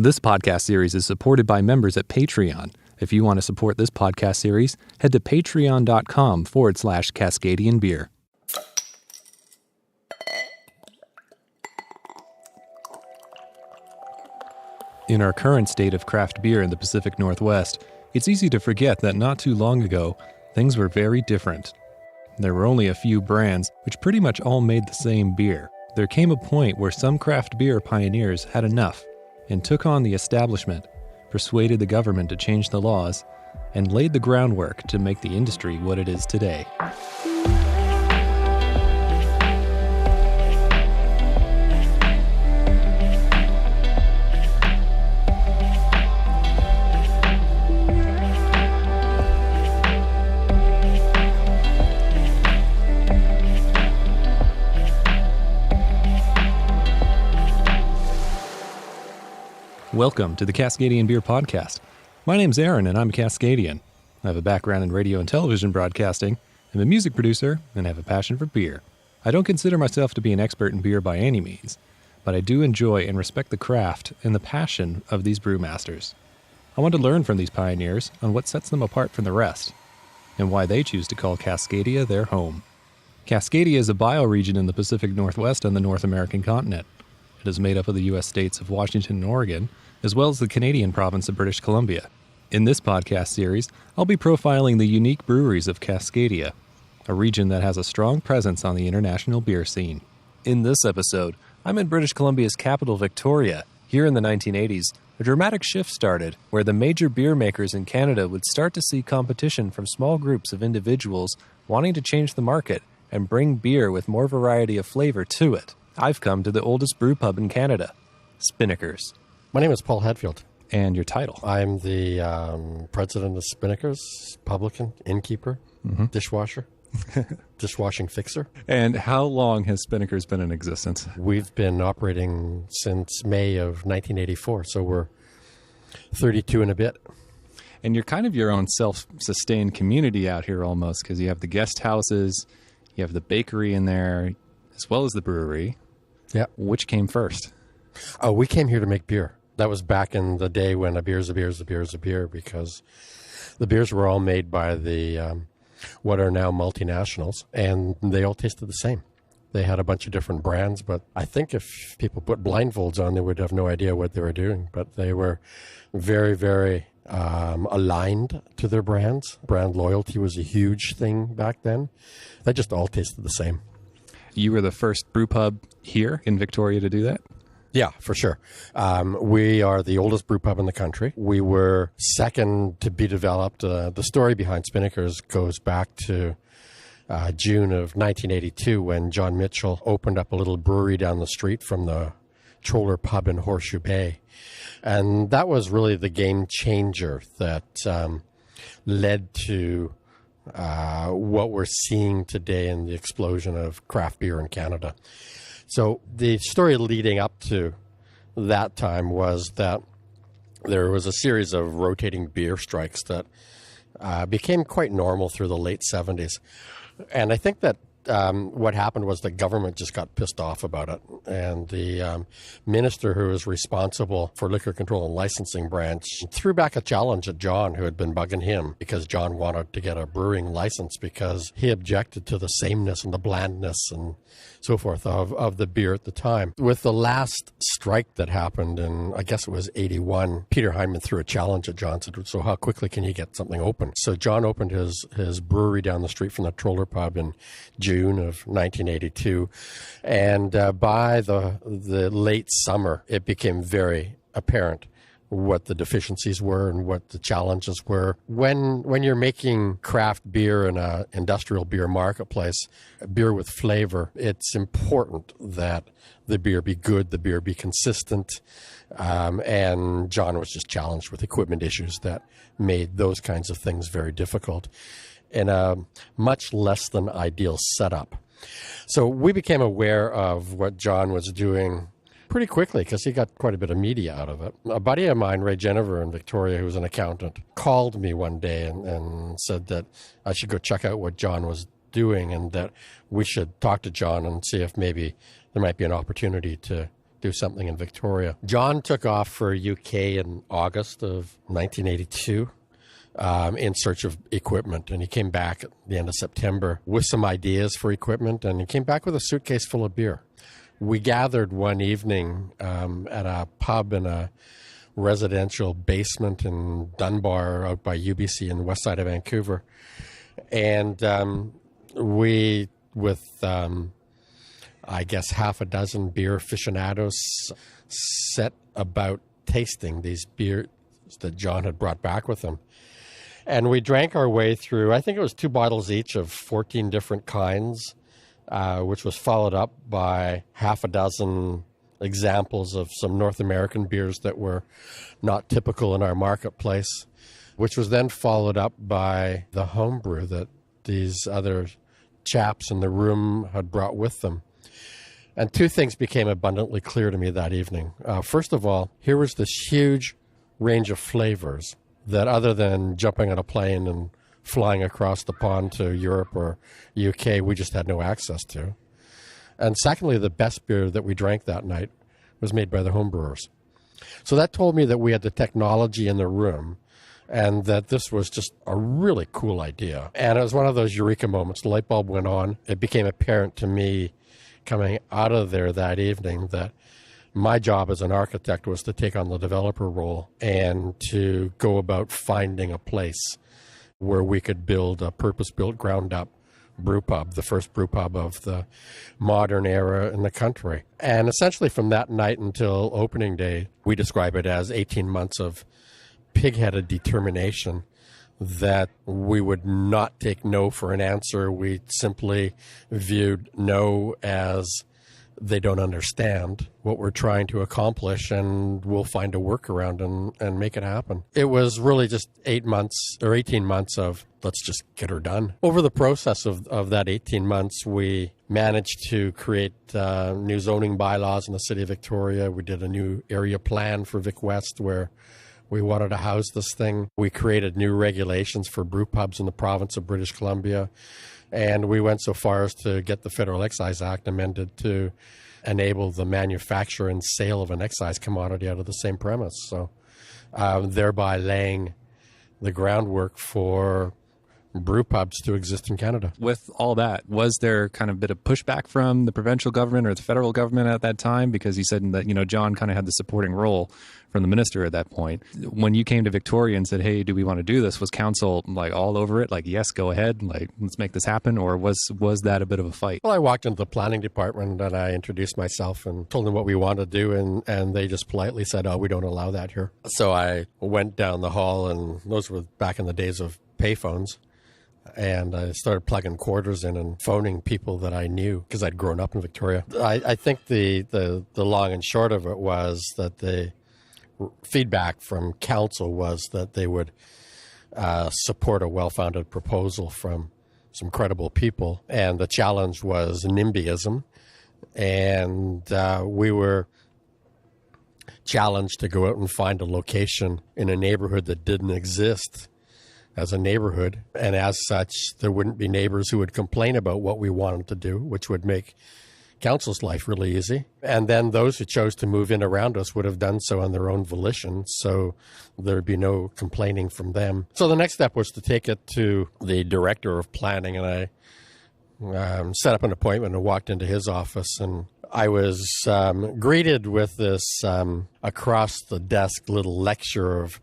This podcast series is supported by members at Patreon. If you want to support this podcast series, head to patreon.com/Cascadian Beer. In our current state of craft beer in the Pacific Northwest, it's easy to forget that not too long ago, things were very different. There were only a few brands, which pretty much all made the same beer. There came a point where some craft beer pioneers had enough and took on the establishment, persuaded the government to change the laws, and laid the groundwork to make the industry what it is today. Welcome to the Cascadian Beer Podcast. My name's Aaron, and I'm a Cascadian. I have a background in radio and television broadcasting. I'm a music producer, and I have a passion for beer. I don't consider myself to be an expert in beer by any means, but I do enjoy and respect the craft and the passion of these brewmasters. I want to learn from these pioneers on what sets them apart from the rest, and why they choose to call Cascadia their home. Cascadia is a bioregion in the Pacific Northwest on the North American continent. It is made up of the U.S. states of Washington and Oregon, as well as the Canadian province of British Columbia. In this podcast series, I'll be profiling the unique breweries of Cascadia, a region that has a strong presence on the international beer scene. In this episode, I'm in British Columbia's capital, Victoria. Here in the 1980s, a dramatic shift started where the major beer makers in Canada would start to see competition from small groups of individuals wanting to change the market and bring beer with more variety of flavor to it. I've come to the oldest brewpub in Canada, Spinnakers. My name is Paul Hadfield. And your title? I'm the president of Spinnakers, publican, innkeeper, dishwasher, dishwashing fixer. And how long has Spinnakers been in existence? We've been operating since May of 1984, so we're 32 and a bit. And you're kind of your own self-sustained community out here almost, because you have the guest houses, you have the bakery in there, as well as the brewery. Yeah. Which came first? Oh, we came here to make beer. That was back in the day when a beer's a beer's a beer's a beer, because the beers were all made by the what are now multinationals, and they all tasted the same. They had a bunch of different brands, but I think if people put blindfolds on, they would have no idea what they were doing. But they were very, very aligned to their brands. Brand loyalty was a huge thing back then. They just all tasted the same. You were the first brewpub here in Victoria to do that? Yeah, for sure. We are the oldest brewpub in the country. We were second to be developed. The story behind Spinnakers goes back to June of 1982 when John Mitchell opened up a little brewery down the street from the Troller Pub in Horseshoe Bay. And that was really the game changer that led to what we're seeing today in the explosion of craft beer in Canada. So the story leading up to that time was that there was a series of rotating beer strikes that became quite normal through the late 70s. And I think that what happened was the government just got pissed off about it. And the minister who was responsible for liquor control and licensing branch threw back a challenge at John, who had been bugging him because John wanted to get a brewing license because he objected to the sameness and the blandness and so forth of the beer at the time. With the last strike that happened in, I guess it was 81, Peter Hyman threw a challenge at John, said, so how quickly can you get something open? So John opened his brewery down the street from the Troller Pub in June of 1982. And by the late summer, it became very apparent what the deficiencies were and what the challenges were. When you're making craft beer in an industrial beer marketplace, beer with flavor, it's important that the beer be good, the beer be consistent. And John was just challenged with equipment issues that made those kinds of things very difficult in a much less than ideal setup. So we became aware of what John was doing pretty quickly because he got quite a bit of media out of it. A buddy of mine, Ray Jennifer in Victoria, who was an accountant, called me one day and said that I should go check out what John was doing and that we should talk to John and see if maybe there might be an opportunity to do something in Victoria. John took off for UK in August of 1982 in search of equipment, and he came back at the end of September with some ideas for equipment, and he came back with a suitcase full of beer. We gathered one evening at a pub in a residential basement in Dunbar out by UBC in the west side of Vancouver. And we, with I guess half a dozen beer aficionados, set about tasting these beers that John had brought back with him. And we drank our way through, I think it was 2 bottles each of 14 different kinds, which was followed up by half a dozen examples of some North American beers that were not typical in our marketplace, which was then followed up by the homebrew that these other chaps in the room had brought with them. And 2 things became abundantly clear to me that evening. First of all, here was this huge range of flavors that, other than jumping on a plane and flying across the pond to Europe or UK, we just had no access to. And secondly, the best beer that we drank that night was made by the homebrewers. So that told me that we had the technology in the room and that this was just a really cool idea. And it was one of those eureka moments. The light bulb went on. It became apparent to me coming out of there that evening that my job as an architect was to take on the developer role and to go about finding a place where we could build a purpose-built, ground-up brewpub, the first brewpub of the modern era in the country. And essentially from that night until opening day, we describe it as 18 months of pig-headed determination that we would not take no for an answer. We simply viewed no as they don't understand what we're trying to accomplish, and we'll find a workaround and make it happen. It was really just 8 months or 18 months of let's just get her done. Over the process of that 18 months, we managed to create new zoning bylaws in the city of Victoria. We did a new area plan for Vic West where we wanted to house this thing. We created new regulations for brew pubs in the province of British Columbia. And we went so far as to get the Federal Excise Act amended to enable the manufacture and sale of an excise commodity out of the same premise. So thereby laying the groundwork for brew pubs to exist in Canada. With all that, was there kind of a bit of pushback from the provincial government or the federal government at that time? Because you said that, John kind of had the supporting role from the minister at that point. When you came to Victoria and said, hey, do we want to do this? Was council like all over it? Like, yes, go ahead. Like, let's make this happen. Or was that a bit of a fight? Well, I walked into the planning department and I introduced myself and told them what we wanted to do. And they just politely said, oh, we don't allow that here. So I went down the hall, and those were back in the days of payphones. And I started plugging quarters in and phoning people that I knew because I'd grown up in Victoria. I think the long and short of it was that the feedback from council was that they would support a well-founded proposal from some credible people. And the challenge was NIMBYism. And we were challenged to go out and find a location in a neighborhood that didn't exist as a neighborhood, and as such, there wouldn't be neighbors who would complain about what we wanted to do, which would make council's life really easy. And then those who chose to move in around us would have done so on their own volition, so there'd be no complaining from them. So the next step was to take it to the director of planning, and I set up an appointment and walked into his office, and I was greeted with this across-the-desk little lecture of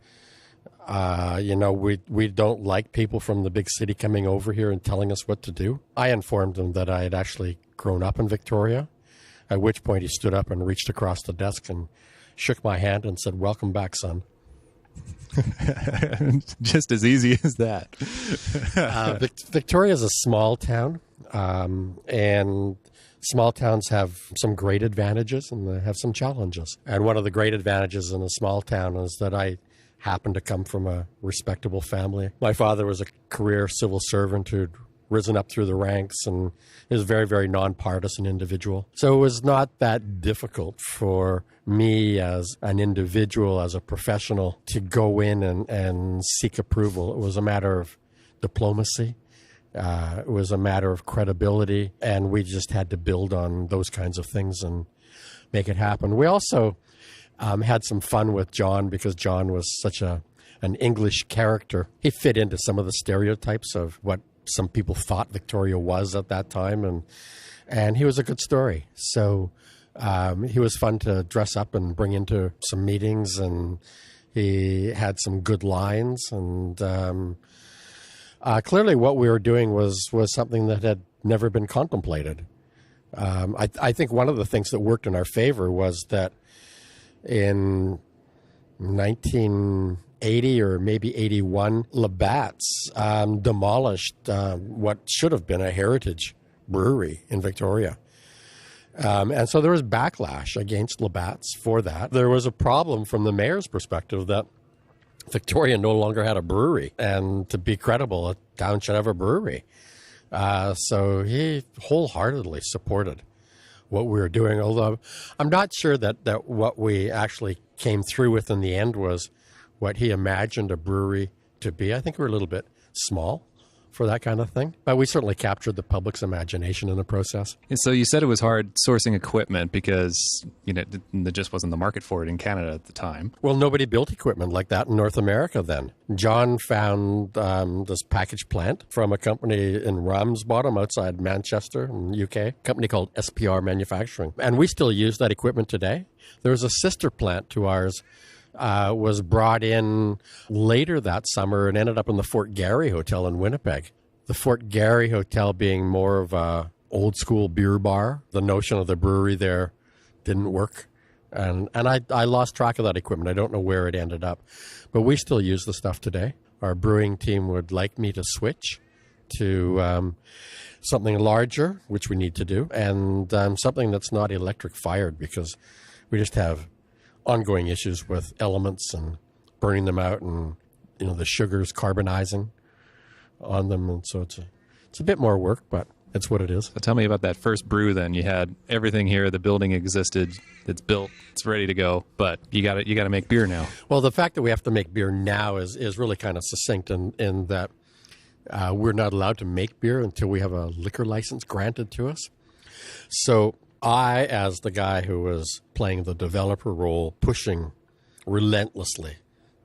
we don't like people from the big city coming over here and telling us what to do. I informed him that I had actually grown up in Victoria, at which point he stood up and reached across the desk and shook my hand and said, "Welcome back, son." Just as easy as that. Victoria is a small town, and small towns have some great advantages and they have some challenges. And one of the great advantages in a small town is that I happened to come from a respectable family. My father was a career civil servant who'd risen up through the ranks and is a very, very nonpartisan individual. So it was not that difficult for me as an individual, as a professional, to go in and seek approval. It was a matter of diplomacy. It was a matter of credibility, and we just had to build on those kinds of things. And make it happen. We also had some fun with John because John was such an English character. He fit into some of the stereotypes of what some people thought Victoria was at that time, and he was a good story. So he was fun to dress up and bring into some meetings, and he had some good lines. And clearly what we were doing was something that had never been contemplated. I think one of the things that worked in our favor was that in 1980 or maybe 81, Labatt's demolished what should have been a heritage brewery in Victoria. And so there was backlash against Labatt's for that. There was a problem from the mayor's perspective that Victoria no longer had a brewery. And to be credible, a town should have a brewery. So he wholeheartedly supported what we were doing, although I'm not sure that what we actually came through with in the end was what he imagined a brewery to be. I think we were a little bit small for that kind of thing, but we certainly captured the public's imagination in the process. And so you said it was hard sourcing equipment because, there just wasn't the market for it in Canada at the time. Well, nobody built equipment like that in North America then. John found this package plant from a company in Ramsbottom outside Manchester in the UK, a company called SPR Manufacturing. And we still use that equipment today. There's a sister plant to ours was brought in later that summer and ended up in the Fort Garry Hotel in Winnipeg. The Fort Garry Hotel being more of a old school beer bar. The notion of the brewery there didn't work. And I lost track of that equipment. I don't know where it ended up. But we still use the stuff today. Our brewing team would like me to switch to something larger, which we need to do, and something that's not electric fired because we just have ongoing issues with elements and burning them out, and the sugars carbonizing on them, and so it's a bit more work, but it's what it is. So tell me about that first brew. Then you had everything here. The building existed. It's built. It's ready to go. But you got to make beer now. Well, the fact that we have to make beer now is really kind of succinct in that we're not allowed to make beer until we have a liquor license granted to us. So I, as the guy who was playing the developer role, pushing relentlessly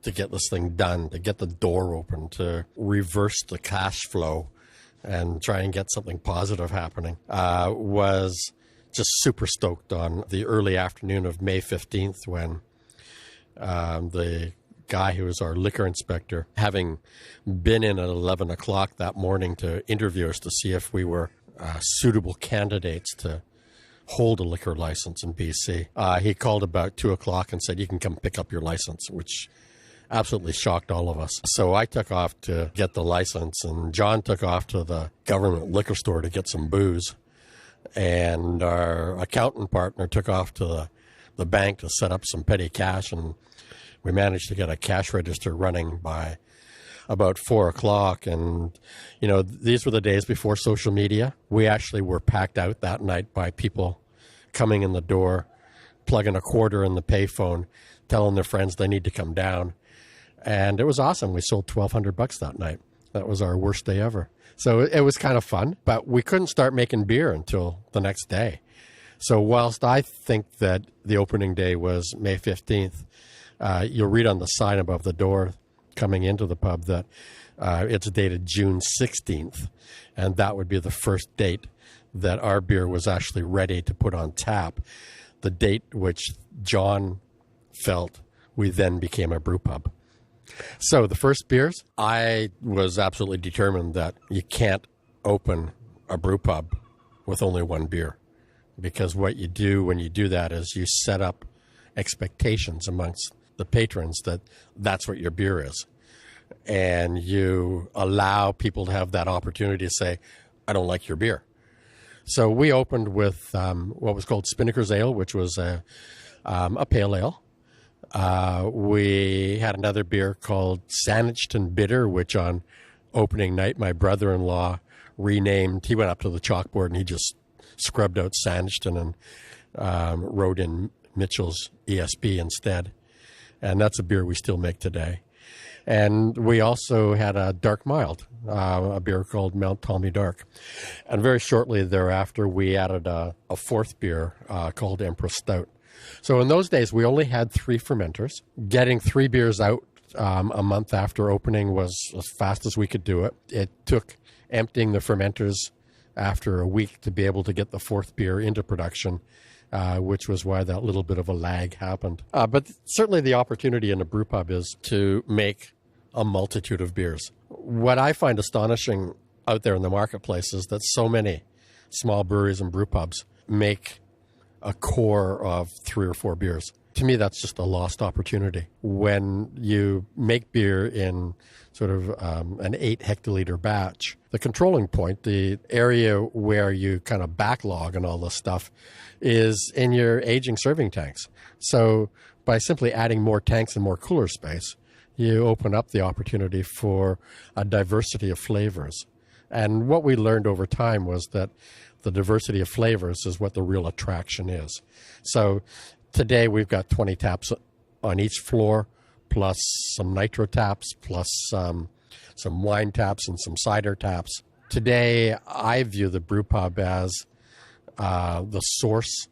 to get this thing done, to get the door open, to reverse the cash flow and try and get something positive happening, was just super stoked on the early afternoon of May 15th when the guy who was our liquor inspector, having been in at 11 o'clock that morning to interview us to see if we were suitable candidates to hold a liquor license in BC. He called about 2 o'clock and said, "You can come pick up your license," which absolutely shocked all of us. So I took off to get the license, and John took off to the government liquor store to get some booze. And our accountant partner took off to the bank to set up some petty cash, and we managed to get a cash register running by about 4 o'clock. And, these were the days before social media. We actually were packed out that night by people coming in the door, plugging a quarter in the payphone, telling their friends they need to come down. And it was awesome. We sold $1,200 that night. That was our worst day ever. So it was kind of fun, but we couldn't start making beer until the next day. So whilst I think that the opening day was May 15th, you'll read on the sign above the door coming into the pub that it's dated June 16th, and that would be the first date that our beer was actually ready to put on tap, the date which John felt we then became a brew pub. So the first beers, I was absolutely determined that you can't open a brew pub with only one beer, because what you do when you do that is you set up expectations amongst the patrons that that's what your beer is. And you allow people to have that opportunity to say, "I don't like your beer." So we opened with what was called Spinnakers Ale, which was a pale ale. We had another beer called Sanditon Bitter, which on opening night, my brother-in-law renamed. He went up to the chalkboard and he just scrubbed out Sanditon and wrote in Mitchell's ESB instead. And that's a beer we still make today. And we also had a dark mild, a beer called Mount Tommy Dark. And very shortly thereafter, we added a fourth beer called Empress Stout. So in those days, we only had 3 fermenters. Getting 3 beers out a month after opening was as fast as we could do it. It took emptying the fermenters after a week to be able to get the 4th beer into production, which was why that little bit of a lag happened. But certainly the opportunity in a brew pub is to make a multitude of beers. What I find astonishing out there in the marketplace is that so many small breweries and brew pubs make a core of 3 or 4 beers. To me, that's just a lost opportunity. When you make beer in sort of an 8 hectoliter batch, the controlling point, the area where you kind of backlog and all this stuff, is in your aging serving tanks. So by simply adding more tanks and more cooler space, you open up the opportunity for a diversity of flavors. And what we learned over time was that the diversity of flavors is what the real attraction is. So today we've got 20 taps on each floor, plus some nitro taps, plus some wine taps and some cider taps. Today, I view the brew pub as the source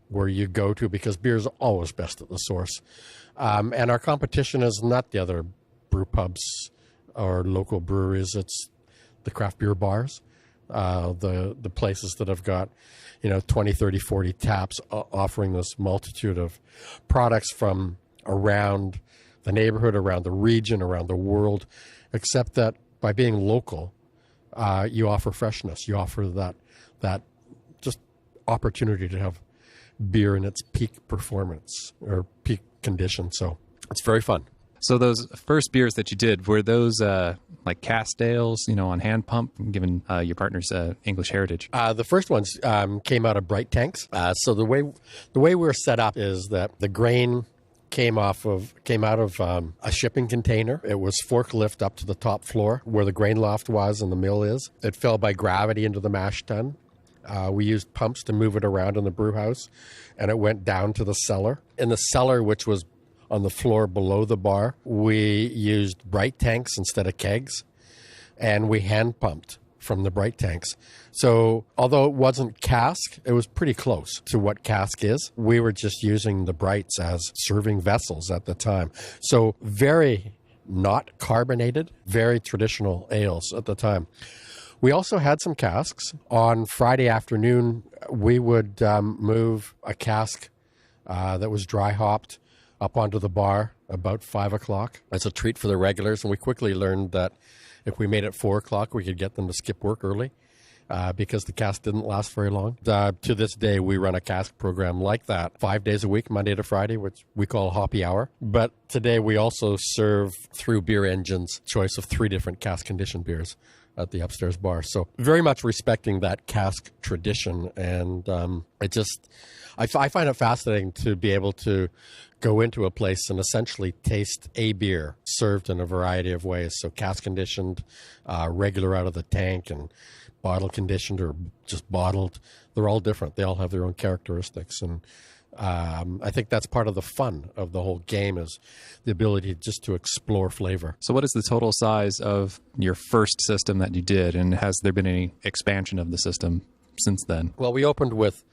where you go to, because beer is always best at the source. And our competition is not the other brew pubs or local breweries. It's the craft beer bars, the places that have got 20, 30, 40 taps offering this multitude of products from around the neighborhood, around the region, around the world, except that by being local, you offer freshness. You offer that just opportunity to have beer in its peak performance or peak condition. So it's very fun. So those first beers that you did, were those like cask ales, on hand pump, given your partner's English heritage? The first ones came out of bright tanks. So the way we're set up is that the grain came out of a shipping container. It was forklift up to the top floor where the grain loft was and the mill is. It fell by gravity into the mash tun. We used pumps to move it around in the brew house, and it went down to the cellar. In the cellar, which was on the floor below the bar, we used bright tanks instead of kegs, and we hand pumped from the bright tanks. So although it wasn't cask, it was pretty close to what cask is. We were just using the brights as serving vessels at the time. So very not carbonated, very traditional ales at the time. We also had some casks. On Friday afternoon, we would move a cask that was dry hopped up onto the bar about 5 o'clock as a treat for the regulars. And we quickly learned that if we made it 4 o'clock, we could get them to skip work early because the cask didn't last very long. To this day, we run a cask program like that 5 days a week, Monday to Friday, which we call Hoppy Hour. But today we also serve, through Beer Engine's choice of 3 different cask conditioned beers at the upstairs bar. So very much respecting that cask tradition. And I find it fascinating to be able to go into a place and essentially taste a beer served in a variety of ways. So cask conditioned, regular out of the tank, and bottle conditioned or just bottled. They're all different. They all have their own characteristics. And I think that's part of the fun of the whole game, is the ability just to explore flavor. So what is the total size of your first system that you did, and has there been any expansion of the system since then? Well, we opened with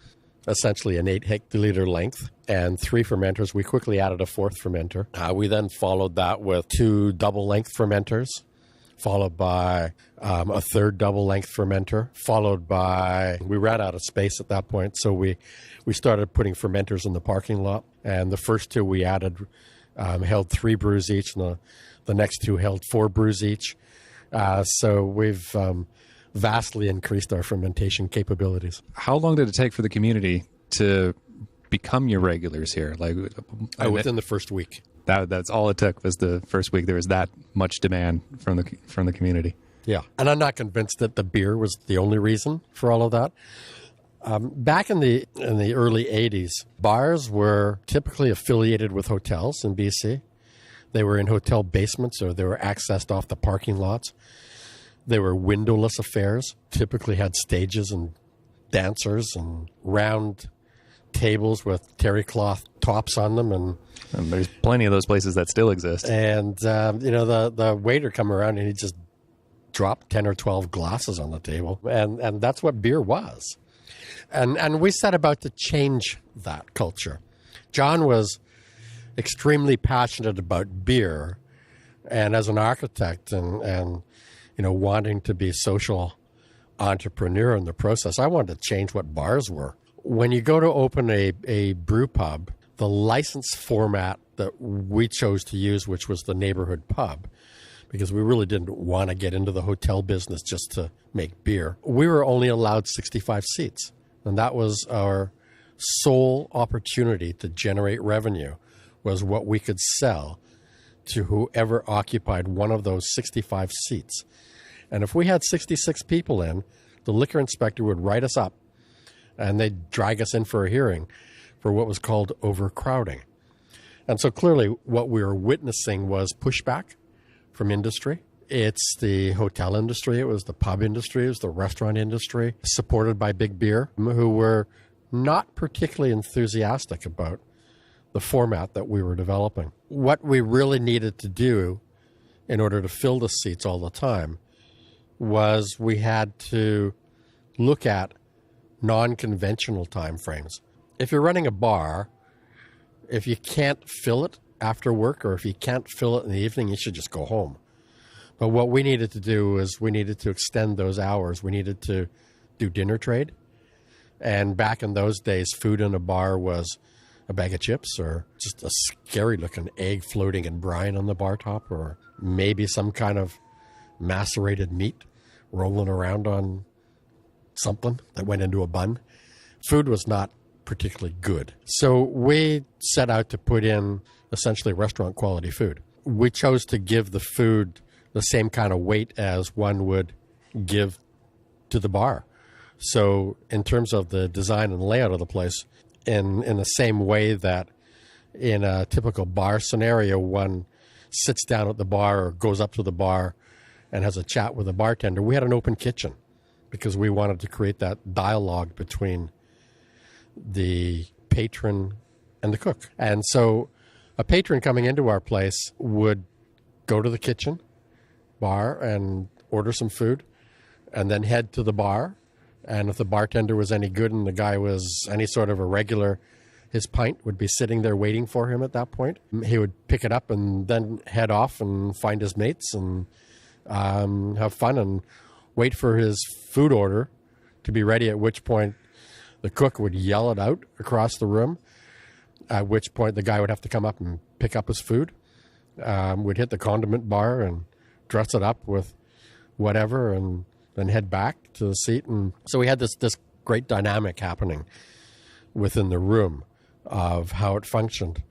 essentially an 8 hectoliter length and 3 fermenters. We quickly added a 4th fermenter. We then followed that with 2 double-length fermenters, followed by a 3rd double-length fermenter, followed by, we ran out of space at that point, so we started putting fermenters in the parking lot. And the first 2 we added held 3 brews each, and the next 2 held 4 brews each. So we've vastly increased our fermentation capabilities. How long did it take for the community to become your regulars here? Within the first week. That's all it took, was the first week. There was that much demand from the community. Yeah, and I'm not convinced that the beer was the only reason for all of that. Back in the early 80s, bars were typically affiliated with hotels in BC. They were in hotel basements, or they were accessed off the parking lots. They were windowless affairs, typically had stages and dancers and round tables with terry cloth tops on them. And there's plenty of those places that still exist. And, the waiter come around and he just dropped 10 or 12 glasses on the table. And that's what beer was. And we set about to change that culture. John was extremely passionate about beer, and as an architect and wanting to be a social entrepreneur in the process, I wanted to change what bars were. When you go to open a brew pub, the license format that we chose to use, which was the neighborhood pub, because we really didn't want to get into the hotel business just to make beer, we were only allowed 65 seats. And that was our sole opportunity to generate revenue, was what we could sell to whoever occupied one of those 65 seats. And if we had 66 people in, the liquor inspector would write us up and they'd drag us in for a hearing for what was called overcrowding. And so clearly what we were witnessing was pushback from industry. It's the hotel industry, it was the pub industry, it was the restaurant industry, supported by big beer, who were not particularly enthusiastic about the format that we were developing. What we really needed to do in order to fill the seats all the time was we had to look at non-conventional time frames. If you're running a bar, if you can't fill it after work or if you can't fill it in the evening, you should just go home. But what we needed to do is we needed to extend those hours. We needed to do dinner trade. And back in those days, food in a bar was a bag of chips or just a scary-looking egg floating in brine on the bar top, or maybe some kind of macerated meat rolling around on something that went into a bun. Food was not particularly good. So we set out to put in essentially restaurant-quality food. We chose to give the food the same kind of weight as one would give to the bar. So in terms of the design and layout of the place, in the same way that in a typical bar scenario, one sits down at the bar or goes up to the bar and has a chat with the bartender, we had an open kitchen because we wanted to create that dialogue between the patron and the cook. And so a patron coming into our place would go to the kitchen bar and order some food and then head to the bar. And if the bartender was any good and the guy was any sort of a regular, his pint would be sitting there waiting for him at that point. He would pick it up and then head off and find his mates and have fun and wait for his food order to be ready, at which point the cook would yell it out across the room, at which point the guy would have to come up and pick up his food. We'd hit the condiment bar and dress it up with whatever and then head back to the seat. And so we had this great dynamic happening within the room of how it functioned.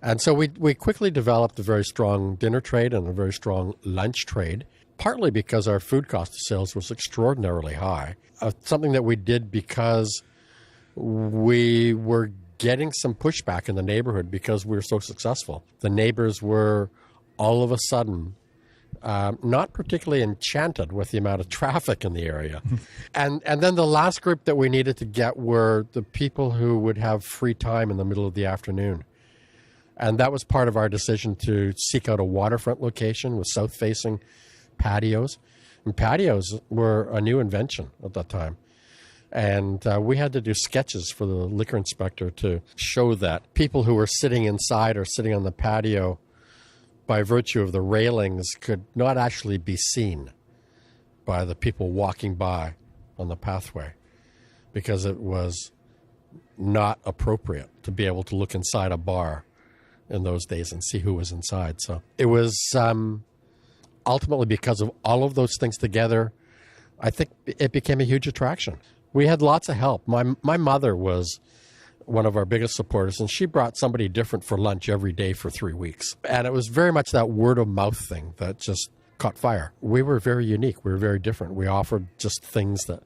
And so we quickly developed a very strong dinner trade and a very strong lunch trade, partly because our food cost of sales was extraordinarily high. Something that we did because we were getting some pushback in the neighborhood because we were so successful. The neighbors were all of a sudden not particularly enchanted with the amount of traffic in the area. And then the last group that we needed to get were the people who would have free time in the middle of the afternoon. And that was part of our decision to seek out a waterfront location with south-facing patios. And patios were a new invention at that time. And we had to do sketches for the liquor inspector to show that people who were sitting inside or sitting on the patio by virtue of the railings could not actually be seen by the people walking by on the pathway, because it was not appropriate to be able to look inside a bar in those days and see who was inside. So it was ultimately because of all of those things together, I think it became a huge attraction. We had lots of help. My mother was one of our biggest supporters, and she brought somebody different for lunch every day for 3 weeks. And it was very much that word of mouth thing that just caught fire. We were very unique. We were very different. We offered just things that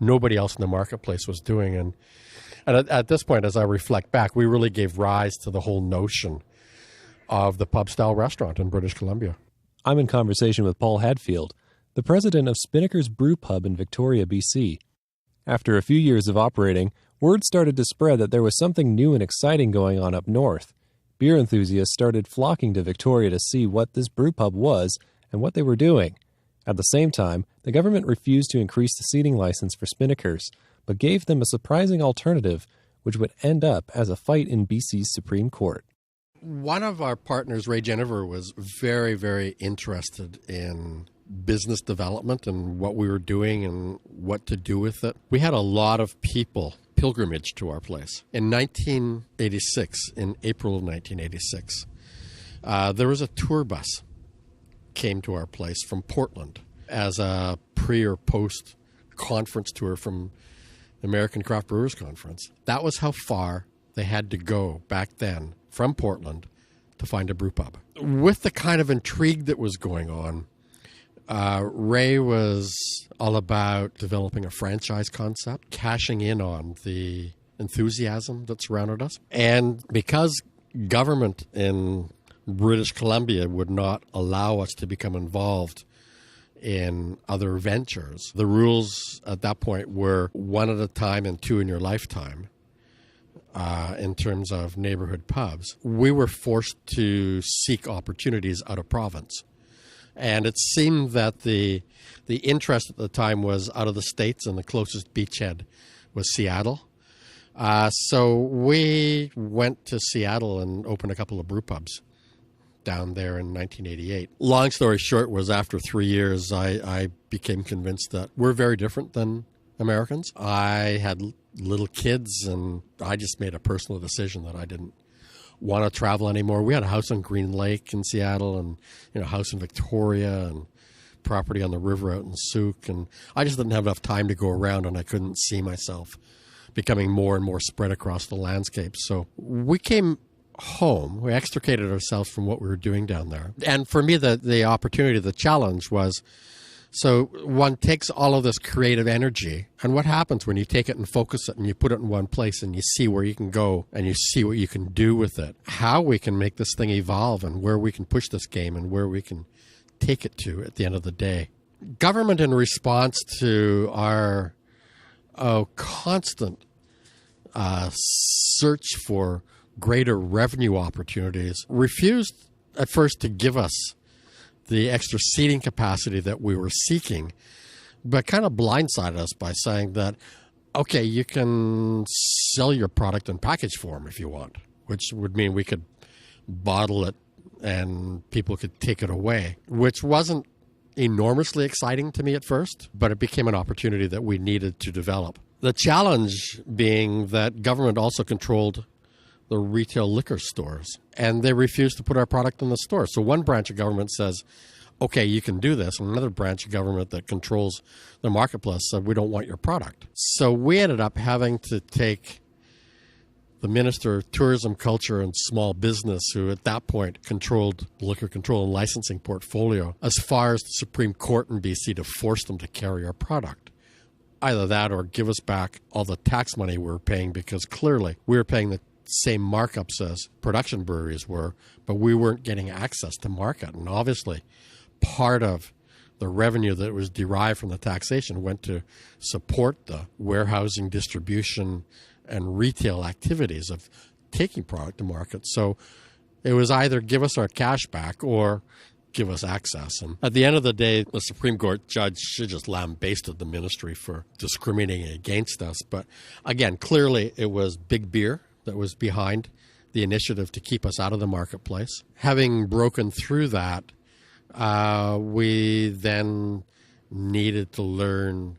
nobody else in the marketplace was doing. And at this point, as I reflect back, we really gave rise to the whole notion of the pub-style restaurant in British Columbia. I'm in conversation with Paul Hadfield, the president of Spinnakers Brewpub in Victoria, BC. After a few years of operating, word started to spread that there was something new and exciting going on up north. Beer enthusiasts started flocking to Victoria to see what this brewpub was and what they were doing. At the same time, the government refused to increase the seating license for Spinnakers, but gave them a surprising alternative which would end up as a fight in BC's Supreme Court. One of our partners, Ray Jennifer, was very, very interested in business development and what we were doing and what to do with it. We had a lot of people pilgrimage to our place. In 1986, in April of 1986, there was a tour bus came to our place from Portland as a pre or post conference tour from the American Craft Brewers Conference. That was how far they had to go back then from Portland to find a brew pub. With the kind of intrigue that was going on, Ray was all about developing a franchise concept, cashing in on the enthusiasm that surrounded us. And because government in British Columbia would not allow us to become involved in other ventures, the rules at that point were one at a time and two in your lifetime. In terms of neighborhood pubs, we were forced to seek opportunities out of province. And it seemed that the interest at the time was out of the States, and the closest beachhead was Seattle. So we went to Seattle and opened a couple of brew pubs down there in 1988. Long story short was after 3 years, I became convinced that we're very different than Americans. I had little kids, and I just made a personal decision that I didn't want to travel anymore. We had a house on Green Lake in Seattle, and a house in Victoria, and property on the river out in Souk, and I just didn't have enough time to go around, and I couldn't see myself becoming more and more spread across the landscape. So we came home. We extricated ourselves from what we were doing down there. And for me, the opportunity, the challenge was, so one takes all of this creative energy, and what happens when you take it and focus it and you put it in one place and you see where you can go and you see what you can do with it, how we can make this thing evolve and where we can push this game and where we can take it to at the end of the day. Government, in response to our constant search for greater revenue opportunities, refused at first to give us the extra seating capacity that we were seeking, but kind of blindsided us by saying that, okay, you can sell your product in package form if you want, which would mean we could bottle it and people could take it away, which wasn't enormously exciting to me at first, but it became an opportunity that we needed to develop. The challenge being that government also controlled the retail liquor stores, and they refused to put our product in the store. So one branch of government says, okay, you can do this, and another branch of government that controls the marketplace said, we don't want your product. So we ended up having to take the Minister of Tourism, Culture, and Small Business, who at that point controlled the liquor control and licensing portfolio, as far as the Supreme Court in BC to force them to carry our product. Either that or give us back all the tax money we were paying, because clearly we were paying the same markups as production breweries were, but we weren't getting access to market. And obviously, part of the revenue that was derived from the taxation went to support the warehousing, distribution, and retail activities of taking product to market. So it was either give us our cash back or give us access. And at the end of the day, the Supreme Court judge should just lambasted the ministry for discriminating against us. But again, clearly it was big beer that was behind the initiative to keep us out of the marketplace. Having broken through that, we then needed to learn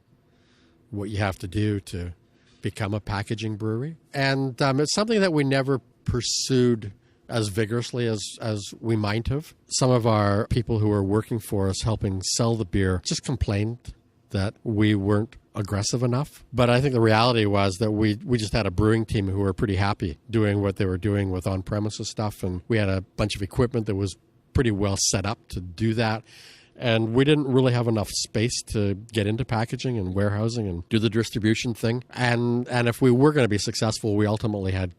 what you have to do to become a packaging brewery. And it's something that we never pursued as vigorously as we might have. Some of our people who were working for us helping sell the beer just complained that we weren't aggressive enough. But I think the reality was that we just had a brewing team who were pretty happy doing what they were doing with on-premises stuff, and we had a bunch of equipment that was pretty well set up to do that. And we didn't really have enough space to get into packaging and warehousing and do the distribution thing. And if we were going to be successful, we ultimately had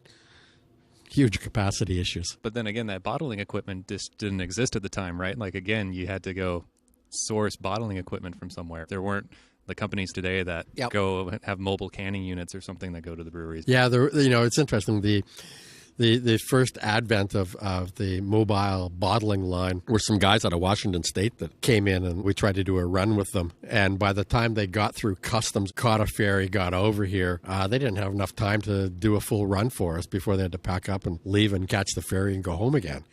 huge capacity issues. But then again, that bottling equipment just didn't exist at the time, right? Like, again, you had to go source bottling equipment from somewhere. There weren't the companies today that go have mobile canning units or something that go to the breweries. Yeah, it's interesting. The first advent of the mobile bottling line were some guys out of Washington State that came in, and we tried to do a run with them. And by the time they got through customs, caught a ferry, got over here, they didn't have enough time to do a full run for us before they had to pack up and leave and catch the ferry and go home again.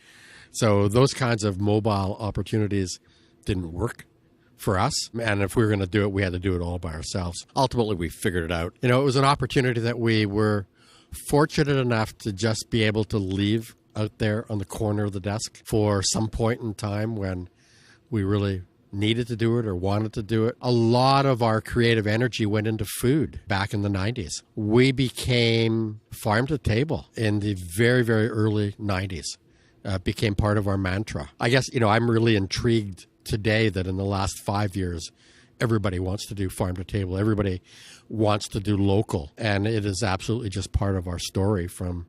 So those kinds of mobile opportunities didn't work for us. And if we were going to do it, we had to do it all by ourselves. Ultimately, we figured it out. You know, it was an opportunity that we were fortunate enough to just be able to leave out there on the corner of the desk for some point in time when we really needed to do it or wanted to do it. A lot of our creative energy went into food back in the 90s. We became farm to table in the very, very early 90s. Became part of our mantra. I guess, you know, I'm really intrigued today that in the last 5 years, everybody wants to do farm to table. Everybody wants to do local. And it is absolutely just part of our story from,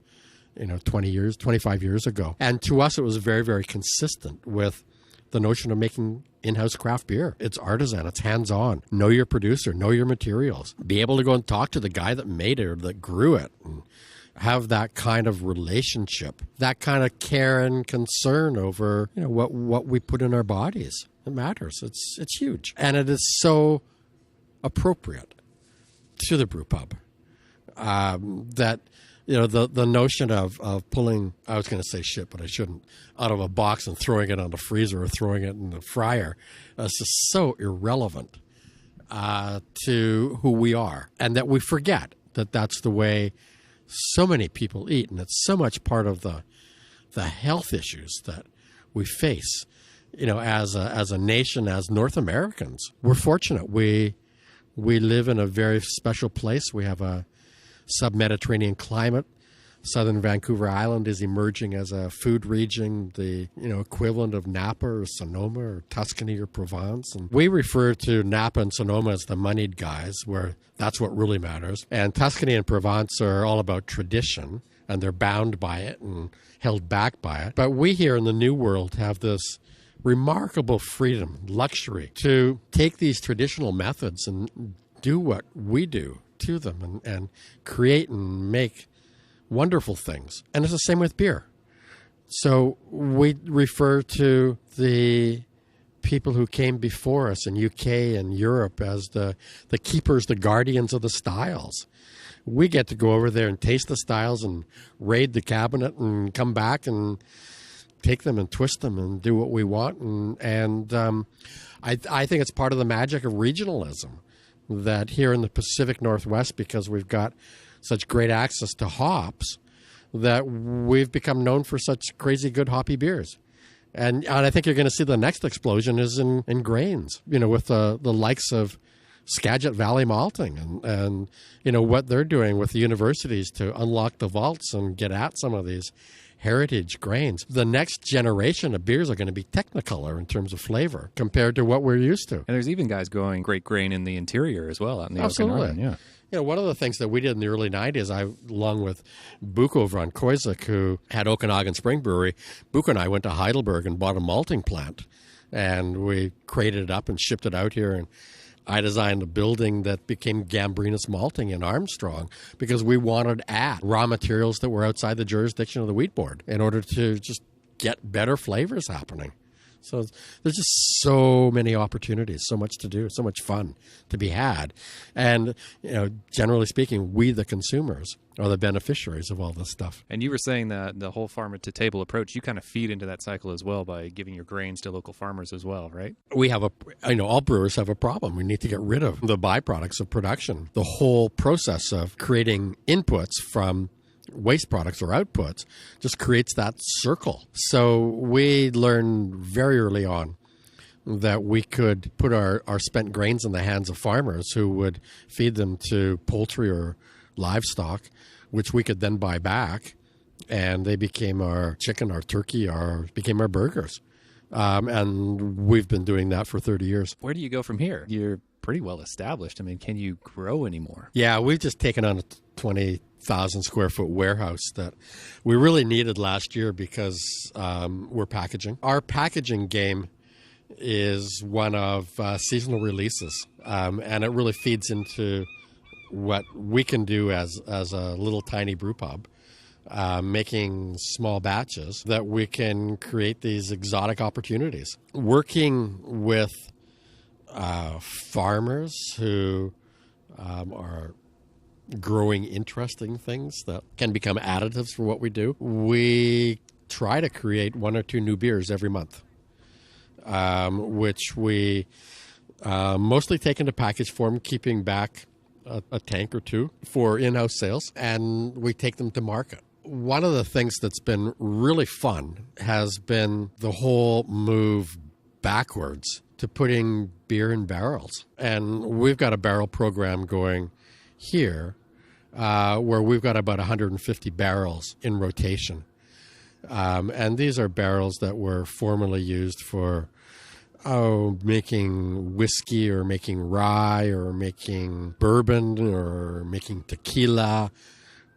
25 years ago. And to us, it was very, very consistent with the notion of making in-house craft beer. It's artisan. It's hands-on. Know your producer. Know your materials. Be able to go and talk to the guy that made it or that grew it. And have that kind of relationship, that kind of care and concern over what we put in our bodies. It matters. It's huge, and it is so appropriate to the brew pub that the notion of pulling, I was going to say shit, but I shouldn't, out of a box and throwing it on the freezer or throwing it in the fryer is just so irrelevant to who we are, and that we forget that that's the way so many people eat, and it's so much part of the health issues that we face, as a nation, as North Americans. We're fortunate. We live in a very special place. We have a sub-Mediterranean climate. Southern Vancouver Island is emerging as a food region, the equivalent of Napa or Sonoma or Tuscany or Provence. And we refer to Napa and Sonoma as the moneyed guys, where that's what really matters. And Tuscany and Provence are all about tradition, and they're bound by it and held back by it. But we here in the New World have this remarkable freedom, luxury, to take these traditional methods and do what we do to them and create and make wonderful things. And it's the same with beer. So we refer to the people who came before us in UK and Europe as the keepers, the guardians of the styles. We get to go over there and taste the styles and raid the cabinet and come back and take them and twist them and do what we want. And I think it's part of the magic of regionalism that here in the Pacific Northwest, because we've got such great access to hops, that we've become known for such crazy good hoppy beers. And I think you're going to see the next explosion is in grains, with the likes of Skagit Valley Malting and what they're doing with the universities to unlock the vaults and get at some of these heritage grains. The next generation of beers are going to be Technicolor in terms of flavor compared to what we're used to. And there's even guys growing great grain in the interior as well, out in the Absolutely. Okanagan. Yeah. One of the things that we did in the early 90s, along with Buko over on Koizuk, who had Okanagan Spring Brewery, Buko and I went to Heidelberg and bought a malting plant, and we created it up and shipped it out here. And I designed a building that became Gambrinus Malting in Armstrong because we wanted to add raw materials that were outside the jurisdiction of the wheat board in order to just get better flavors happening. So there's just so many opportunities, so much to do, so much fun to be had. And, generally speaking, we, the consumers, are the beneficiaries of all this stuff. And you were saying that the whole farm-to-table approach, you kind of feed into that cycle as well by giving your grains to local farmers as well, right? We have all brewers have a problem. We need to get rid of the byproducts of production. The whole process of creating inputs from waste products or outputs just creates that circle. So we learned very early on that we could put our spent grains in the hands of farmers who would feed them to poultry or livestock, which we could then buy back, and they became our chicken, our turkey, became our burgers. And we've been doing that for 30 years. Where do you go from here? You're pretty well established. I mean, can you grow anymore? Yeah, we've just taken on a 20,000 square foot warehouse that we really needed last year because we're packaging. Our packaging game is one of seasonal releases, and it really feeds into what we can do as a little tiny brew pub making small batches, that we can create these exotic opportunities. Working with farmers who are growing interesting things that can become additives for what we do, we try to create 1 or 2 new beers every month, which we mostly take into package form, keeping back a tank or 2 for in-house sales, and we take them to market. One of the things that's been really fun has been the whole move backwards to putting beer in barrels. And we've got a barrel program going here where we've got about 150 barrels in rotation. And these are barrels that were formerly used for making whiskey or making rye or making bourbon or making tequila,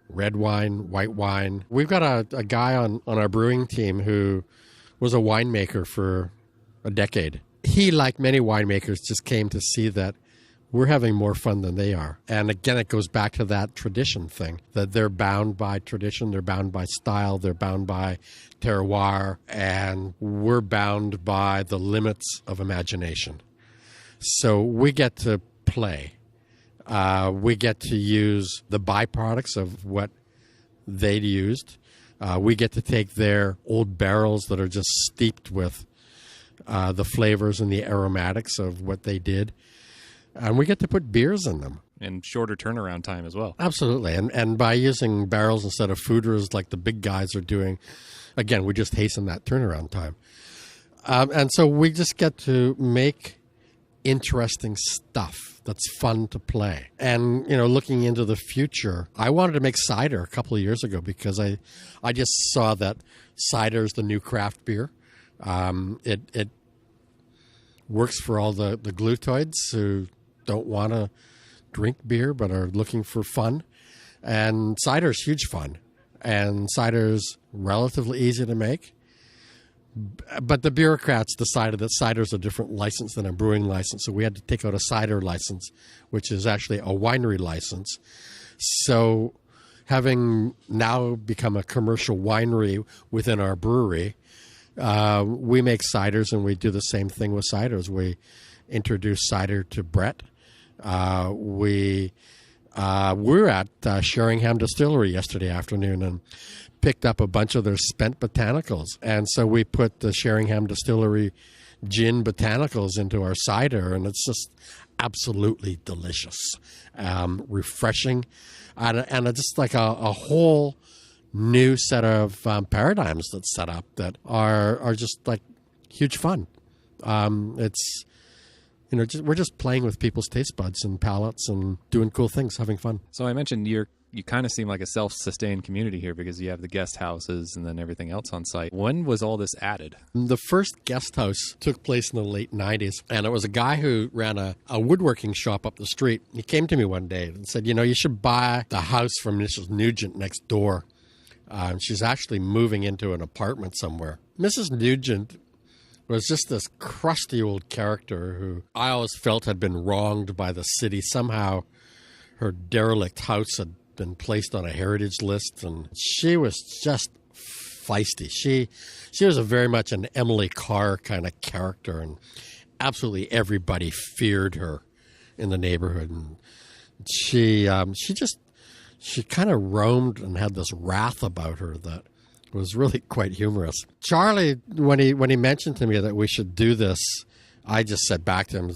red wine, white wine. We've got a guy on our brewing team who was a winemaker for a decade. He, like many winemakers, just came to see that we're having more fun than they are. And again, it goes back to that tradition thing, that they're bound by tradition, they're bound by style, they're bound by terroir, and we're bound by the limits of imagination. So we get to play. We get to use the byproducts of what they'd used. We get to take their old barrels that are just steeped with the flavors and the aromatics of what they did, and we get to put beers in them. And shorter turnaround time as well. Absolutely. And by using barrels instead of fooders like the big guys are doing, again, we just hasten that turnaround time. And so we just get to make interesting stuff that's fun to play. And, looking into the future, I wanted to make cider a couple of years ago because I just saw that cider is the new craft beer. It works for all the glutoids who don't want to drink beer but are looking for fun. And cider is huge fun. And cider is relatively easy to make. But the bureaucrats decided that cider is a different license than a brewing license. So we had to take out a cider license, which is actually a winery license. So having now become a commercial winery within our brewery, we make ciders, and we do the same thing with ciders. We introduce cider to Brett. We were at Sheringham Distillery yesterday afternoon and picked up a bunch of their spent botanicals. And so we put the Sheringham Distillery gin botanicals into our cider, and it's just absolutely delicious, refreshing, and just like a whole new set of paradigms that's set up that are just like huge fun. It's we're just playing with people's taste buds and palates and doing cool things, having fun. So I mentioned you kind of seem like a self-sustained community here because you have the guest houses and then everything else on site. When was all this added? The first guest house took place in the late 90s, and it was a guy who ran a woodworking shop up the street. He came to me one day and said, you should buy the house from Mrs. Nugent next door. She's actually moving into an apartment somewhere. Mrs. Nugent was just this crusty old character who I always felt had been wronged by the city. Somehow her derelict house had been placed on a heritage list, and she was just feisty. She was very much an Emily Carr kind of character, and absolutely everybody feared her in the neighborhood. And she kind of roamed and had this wrath about her that was really quite humorous. Charlie, when he mentioned to me that we should do this, I just said back to him,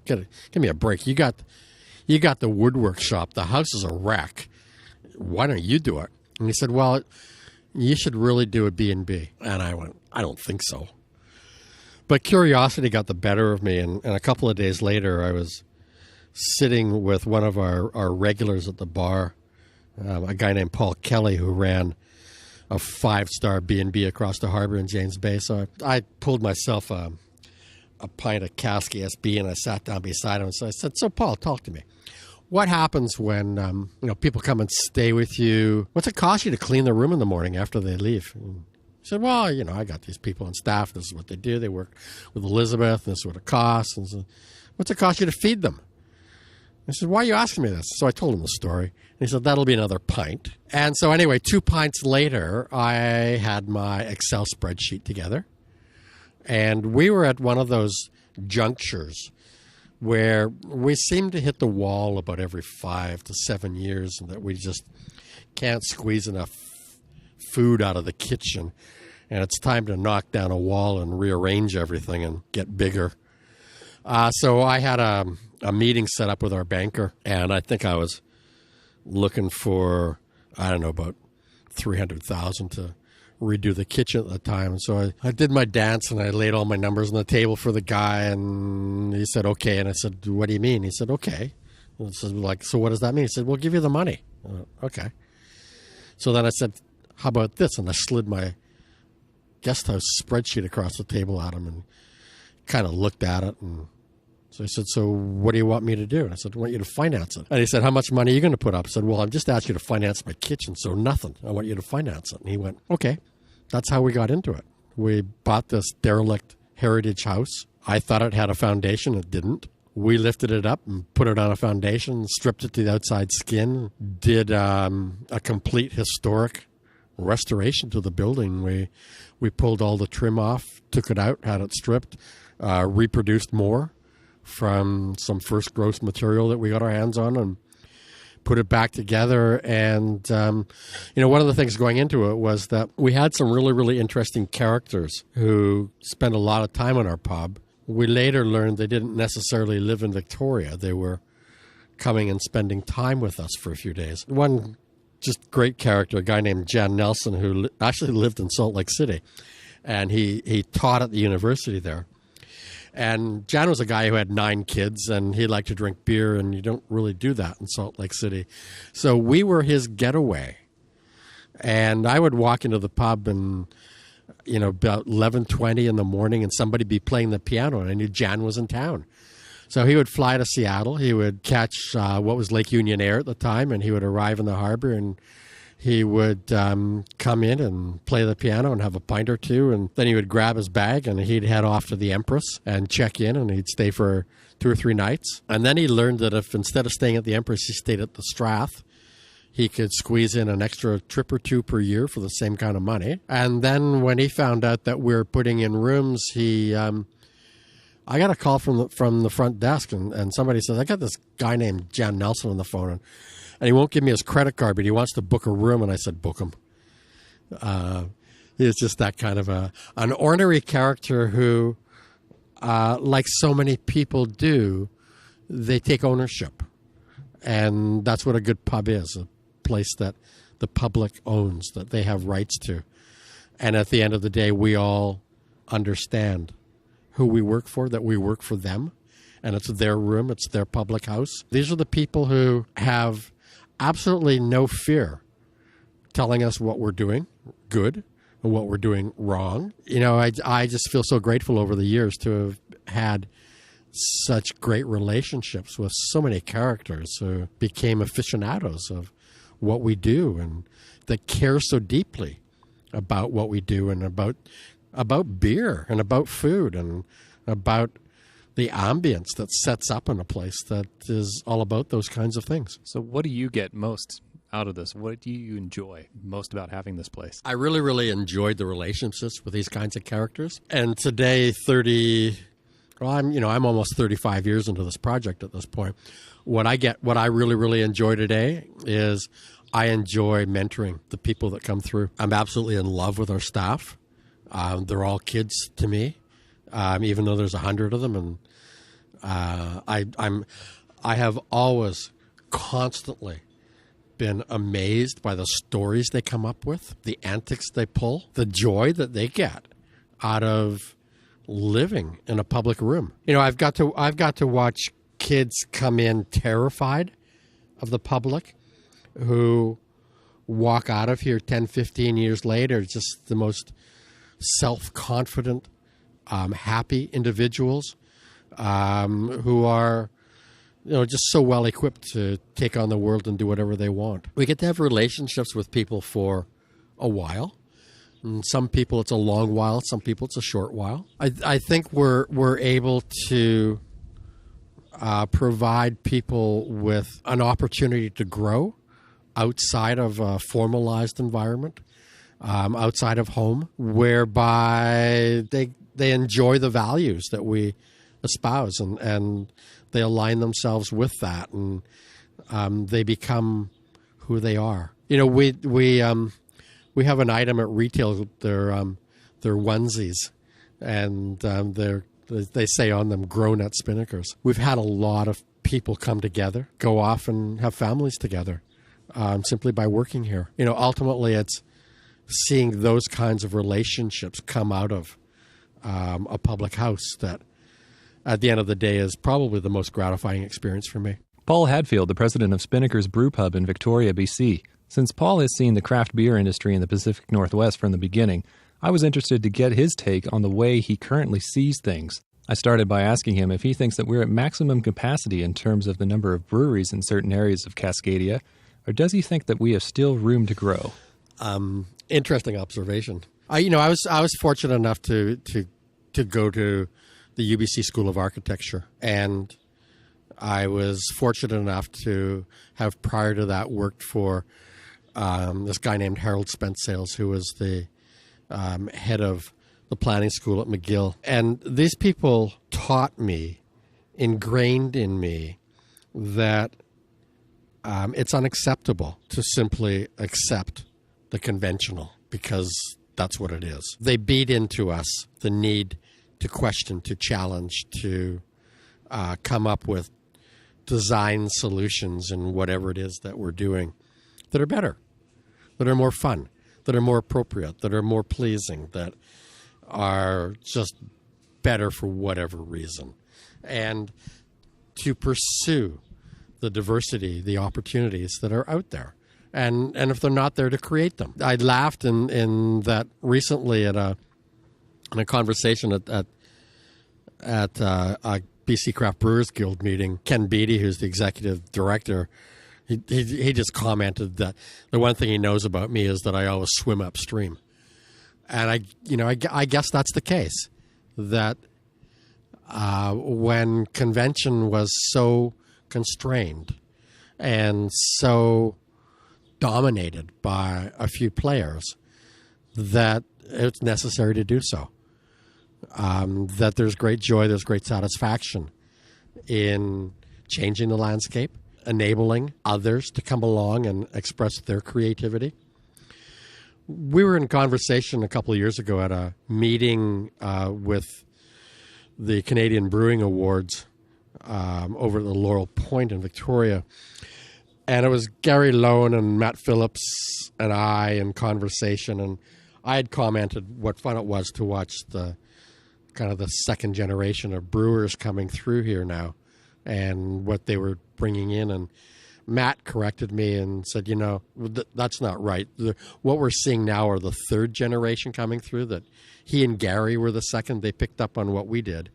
give me a break. You got the woodwork shop. The house is a wreck. Why don't you do it? And he said, well, you should really do a B&B. And I went, I don't think so. But curiosity got the better of me, and a couple of days later, I was sitting with one of our regulars at the bar, a guy named Paul Kelly, who ran a 5-star B&B across the harbor in James Bay. So I pulled myself a pint of cask SB, and I sat down beside him. So I said, so Paul, talk to me. What happens when people come and stay with you? What's it cost you to clean the room in the morning after they leave? And he said, well, I got these people on staff. This is what they do. They work with Elizabeth. This is what it costs. And so, what's it cost you to feed them? I said, why are you asking me this? So I told him the story. And he said, that'll be another pint. And so anyway, 2 pints later, I had my Excel spreadsheet together. And we were at one of those junctures where we seem to hit the wall about every 5 to 7 years, and that we just can't squeeze enough food out of the kitchen. And it's time to knock down a wall and rearrange everything and get bigger. So I had a meeting set up with our banker, and I think I was looking for, I don't know, about $300,000 to redo the kitchen at the time. So I did my dance, and I laid all my numbers on the table for the guy, and he said, okay. And I said, what do you mean? He said, okay. And I said, so what does that mean? He said, we'll give you the money. Okay. So then I said, how about this? And I slid my guest house spreadsheet across the table at him and kind of looked at it. And so he said, so what do you want me to do? And I said, I want you to finance it. And he said, how much money are you going to put up? I said, well, I'm just asking you to finance my kitchen, so nothing. I want you to finance it. And he went, okay. That's how we got into it. We bought this derelict heritage house. I thought it had a foundation. It didn't. We lifted it up and put it on a foundation, stripped it to the outside skin, did a complete historic restoration to the building. We pulled all the trim off, took it out, had it stripped, reproduced more from some first growth material that we got our hands on, and put it back together. And, one of the things going into it was that we had some really, really interesting characters who spent a lot of time in our pub. We later learned they didn't necessarily live in Victoria. They were coming and spending time with us for a few days. One just great character, a guy named Jan Nelson, who actually lived in Salt Lake City. And he taught at the university there. And Jan was a guy who had 9 kids, and he liked to drink beer, and you don't really do that in Salt Lake City. So we were his getaway. And I would walk into the pub and, about 11:20 in the morning, and somebody be playing the piano, and I knew Jan was in town. So he would fly to Seattle. He would catch what was Lake Union Air at the time, and he would arrive in the harbor, and he would come in and play the piano and have a pint or two, and then he would grab his bag and he'd head off to the Empress and check in, and he'd stay for 2 or 3 nights. And then he learned that if instead of staying at the Empress, he stayed at the Strath, he could squeeze in an extra trip or 2 per year for the same kind of money. And then when he found out that we're putting in rooms, I got a call from the front desk, and somebody says, I got this guy named Jan Nelson on the phone, and he won't give me his credit card, but he wants to book a room. And I said, book him. He's just that kind of an ornery character who, like so many people do, they take ownership. And that's what a good pub is, a place that the public owns, that they have rights to. And at the end of the day, we all understand who we work for, that we work for them. And it's their room, it's their public house. These are the people who have absolutely no fear telling us what we're doing good and what we're doing wrong. I just feel so grateful over the years to have had such great relationships with so many characters who became aficionados of what we do, and that care so deeply about what we do, and about beer and about food and about the ambience that sets up in a place that is all about those kinds of things. So what do you get most out of this? What do you enjoy most about having this place? I really, really enjoyed the relationships with these kinds of characters. And today, I'm almost 35 years into this project at this point. What I really, really enjoy today is I enjoy mentoring the people that come through. I'm absolutely in love with our staff. They're all kids to me, even though there's 100 of them. And I have always constantly been amazed by the stories they come up with, the antics they pull, the joy that they get out of living in a public room. I've got to watch kids come in terrified of the public, who walk out of here 10, 15 years later just the most self-confident, happy individuals who are, just so well equipped to take on the world and do whatever they want. We get to have relationships with people for a while. And some people it's a long while, some people it's a short while. I think we're able to provide people with an opportunity to grow outside of a formalized environment, outside of home, whereby they enjoy the values that we espouse, and they align themselves with that, and they become who they are. You know, we have an item at retail. They're onesies, and they say on them, "Grown at Spinnakers." We've had a lot of people come together, go off and have families together, simply by working here. You know, ultimately, it's seeing those kinds of relationships come out of a public house that, at the end of the day, is probably the most gratifying experience for me. Paul Hadfield, the president of Spinnakers Brewpub in Victoria, BC. Since Paul has seen the craft beer industry in the Pacific Northwest from the beginning, I was interested to get his take on the way he currently sees things. I started by asking him if he thinks that we're at maximum capacity in terms of the number of breweries in certain areas of Cascadia, or does he think that we have still room to grow? Interesting observation. I was fortunate enough to go to the UBC School of Architecture, and I was fortunate enough to have, prior to that, worked for this guy named Harold Spence-Sales, who was the head of the planning school at McGill. And these people taught me, ingrained in me, that it's unacceptable to simply accept the conventional, because that's what it is. They beat into us the need to question, to challenge, to come up with design solutions in whatever it is that we're doing that are better, that are more fun, that are more appropriate, that are more pleasing, that are just better for whatever reason. And to pursue the diversity, the opportunities that are out there. And if they're not there, to create them. I laughed in that recently in a conversation at a BC Craft Brewers Guild meeting. Ken Beattie, who's the executive director, he just commented that the one thing he knows about me is that I always swim upstream. And I guess that's the case. That when convention was so constrained and so dominated by a few players, that it's necessary to do so. That there's great joy, there's great satisfaction in changing the landscape, enabling others to come along and express their creativity. We were in conversation a couple of years ago at a meeting with the Canadian Brewing Awards over at the Laurel Point in Victoria. And it was Gary Lowen and Matt Phillips and I in conversation. And I had commented what fun it was to watch the kind of the second generation of brewers coming through here now and what they were bringing in. And Matt corrected me and said, that's not right. What we're seeing now are the third generation coming through, that he and Gary were the second. They picked up on what we did.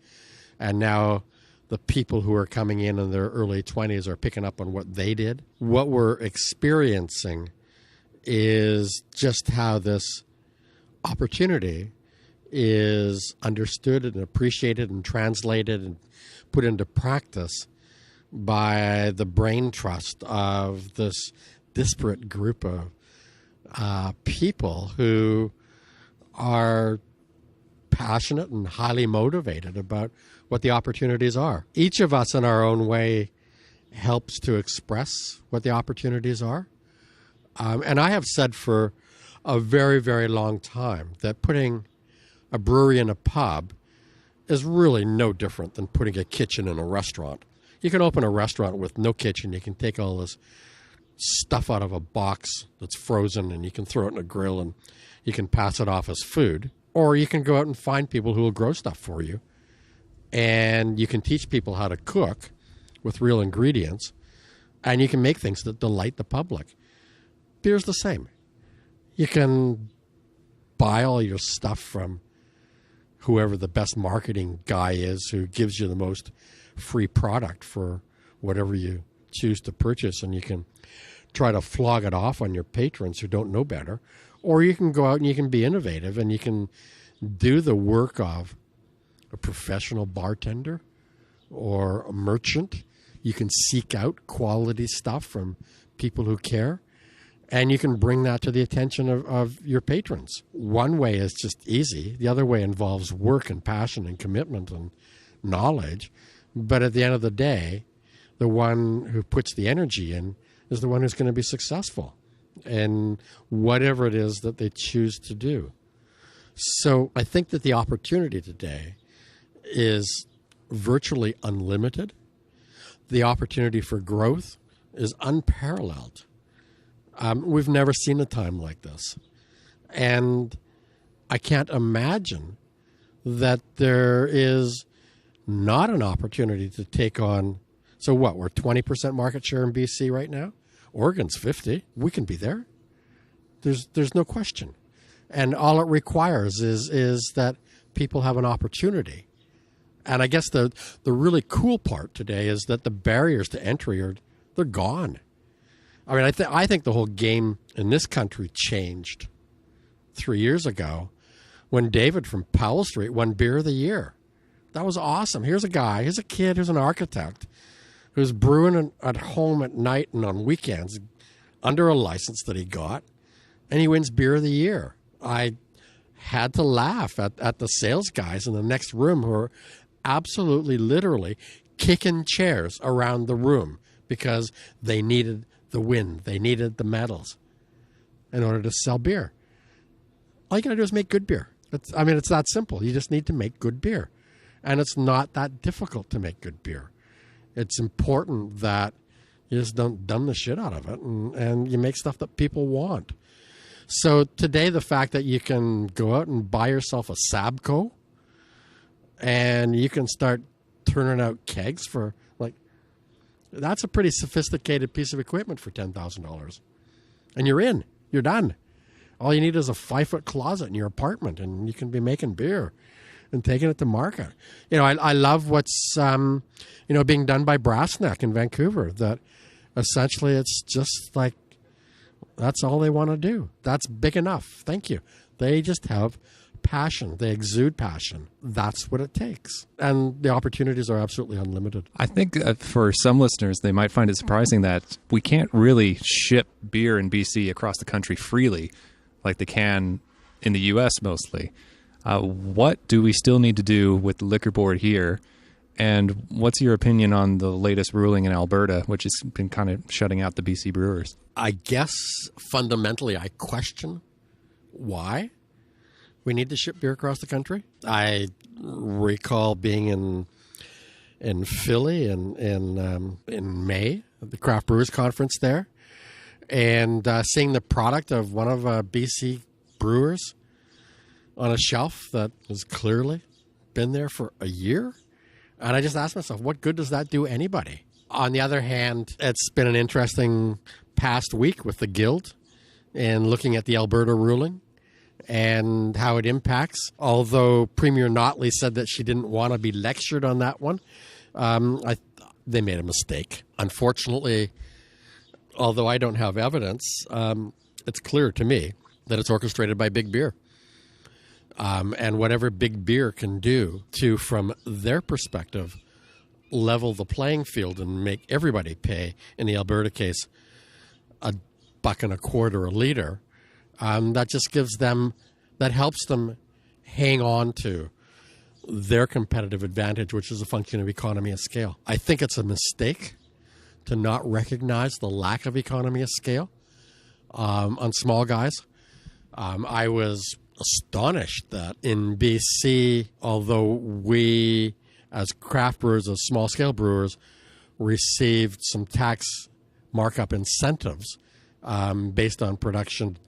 And now the people who are coming in their early 20s are picking up on what they did. What we're experiencing is just how this opportunity is understood and appreciated and translated and put into practice by the brain trust of this disparate group of people who are passionate and highly motivated about what the opportunities are. Each of us in our own way helps to express what the opportunities are. And I have said for a very, very long time that putting a brewery in a pub is really no different than putting a kitchen in a restaurant. You can open a restaurant with no kitchen. You can take all this stuff out of a box that's frozen and you can throw it in a grill and you can pass it off as food. Or you can go out and find people who will grow stuff for you. And you can teach people how to cook with real ingredients. And you can make things that delight the public. Beer's the same. You can buy all your stuff from whoever the best marketing guy is who gives you the most free product for whatever you choose to purchase, and you can try to flog it off on your patrons who don't know better. Or you can go out and you can be innovative and you can do the work of a professional bartender or a merchant. You can seek out quality stuff from people who care, and you can bring that to the attention of your patrons. One way is just easy. The other way involves work and passion and commitment and knowledge. But at the end of the day, the one who puts the energy in is the one who's going to be successful in whatever it is that they choose to do. So I think that the opportunity today is virtually unlimited. The opportunity for growth is unparalleled. We've never seen a time like this. And I can't imagine that there is not an opportunity to take on. So what, we're 20% market share in BC right now? Oregon's 50. We can be there. There's no question. And all it requires is that people have an opportunity. And I guess the really cool part today is that the barriers to entry they're gone. I mean, I think the whole game in this country changed 3 years ago when David from Powell Street won Beer of the Year. That was awesome. Here's a guy, here's a kid who's an architect who's brewing at home at night and on weekends under a license that he got, and he wins Beer of the Year. I had to laugh at the sales guys in the next room who are absolutely, literally kicking chairs around the room because they needed the win. They needed the medals in order to sell beer. All you got to do is make good beer. It's that simple. You just need to make good beer. And it's not that difficult to make good beer. It's important that you just don't dumb the shit out of it and you make stuff that people want. So today, the fact that you can go out and buy yourself a Sabco and you can start turning out kegs for, that's a pretty sophisticated piece of equipment for $10,000. And you're done. All you need is a 5-foot closet in your apartment and you can be making beer and taking it to market. I love what's, being done by Brassneck in Vancouver, that essentially it's just like, that's all they want to do. That's big enough. Thank you. They just have passion. They exude passion. That's what it takes. And the opportunities are absolutely unlimited. I think for some listeners, they might find it surprising that we can't really ship beer in BC across the country freely like they can in the U.S. mostly. What do we still need to do with the liquor board here? And what's your opinion on the latest ruling in Alberta, which has been kind of shutting out the BC brewers? I guess fundamentally I question why we need to ship beer across the country. I recall being in Philly in May at the Craft Brewers Conference there, and seeing the product of one of BC brewers on a shelf that has clearly been there for a year. And I just asked myself, what good does that do anybody? On the other hand, it's been an interesting past week with the Guild and looking at the Alberta ruling and how it impacts. Although Premier Notley said that she didn't want to be lectured on that one, they made a mistake. Unfortunately, although I don't have evidence, it's clear to me that it's orchestrated by Big Beer. And whatever Big Beer can do to, from their perspective, level the playing field and make everybody pay, in the Alberta case, $1.25 a liter, that just gives them, that helps them hang on to their competitive advantage, which is a function of economy of scale. I think it's a mistake to not recognize the lack of economy of scale on small guys. I was astonished that in BC, although we as craft brewers, as small scale brewers, received some tax markup incentives based on production